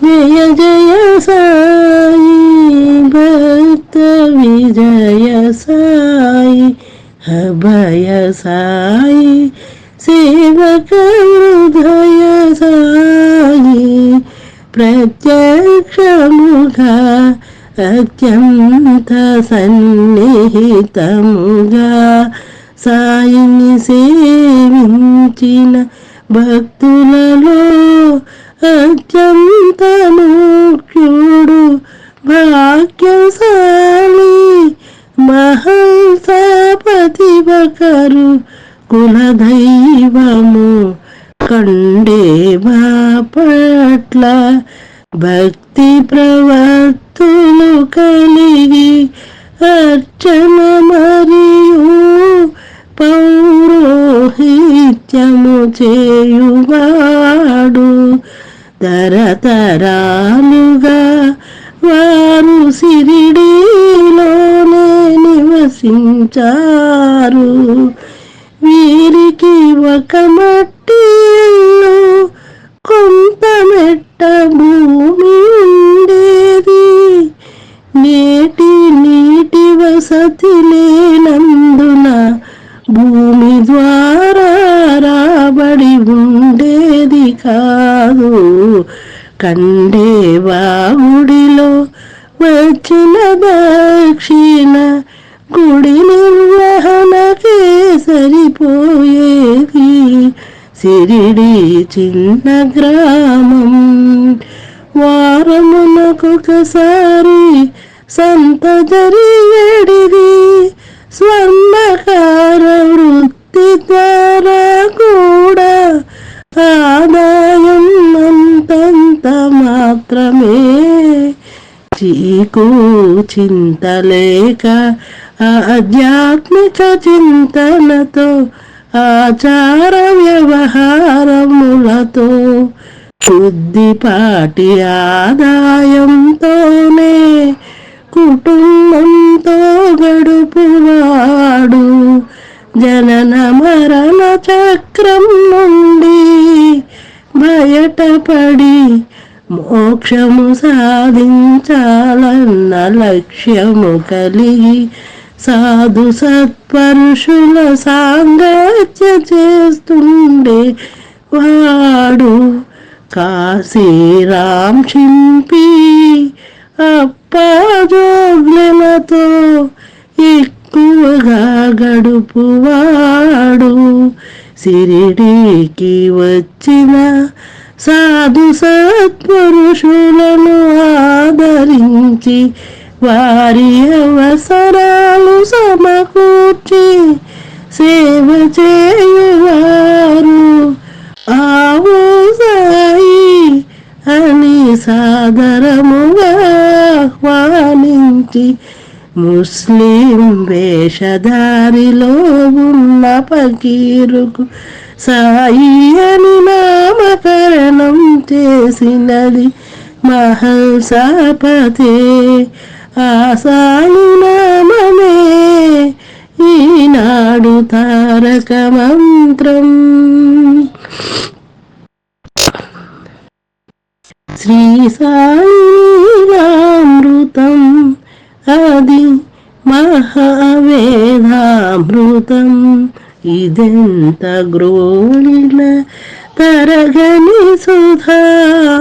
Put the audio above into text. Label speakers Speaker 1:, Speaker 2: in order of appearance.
Speaker 1: జయ జయ సాయి భక్త విజయ సాయి అభయ సాయి సేవక హృదయ సాయి ప్రత్యక్షముగా అత్యంత సన్నిహితముగా సాయిని సేవించిన భక్తులలో అత్యంత ముఖ్యుడు భాగ్యశాలి మహల్సపతివకరు కులదైవము కండేవా పట్ల భక్తి ప్రవర్తులు కలిగి అర్చన మరియు పౌరోహిత్యము చేయువాడు తరతరాలుగా వారు షిరిడీలోనే నివసించారు. వీరికి ఒక మట్టి ఇల్లు కొంత మెట్ట భూమి ఉండేది. నీటి వసతి లేనందున భూమి ద్వారా రాబడి ఉండేది కాదు. కండేవా గుడిలో వచ్చిన దక్షిణ గుడి నిర్వహణకే సరిపోయేది. షిరిడి చిన్న గ్రామం. వారమునకొకసారి సంత జరిగేడిది. స్వర్ణకార వృత్తి ద్వారా కూడా ఆదాయం అంతంత మాత్రమే. చీకు చింతలేక ఆధ్యాత్మిక చింతనతో ఆచార వ్యవహారములతో కొద్దిపాటి ఆదాయంతోనే కుటుంబంతో గడుపువాడు జనన మరణ చక్రం నుండి బయటపడి మోక్షము సాధించాలన్న లక్ష్యము కలిగి సాధు సత్పరుషుల సాంగత్య చేస్తుండే వాడు కాశీరాం శింపి అప్పాజోగ్లతో ఎక్కువగా గడుపువాడు. షిరిడీకి వచ్చిన సాధు సత్పురుషులను ఆదరించి వారి అవసరాలు సమకూర్చి సేవ చేయువారు. ఆవో సాయి అని సాదరముగా ఆహ్వానించి ముస్లిం వేషధారిలో ఉన్న ఫకీరుకు సాయి అని నామకరణం చేసినది మహల్సాపతే. ఆ సాయి నామమే ఈనాడు తారక మంత్రం. శ్రీ సాయి లీలామృతం అది మహావేదామృతం. ఇదెంత గ్రోలిన తరగని సుధామృతం.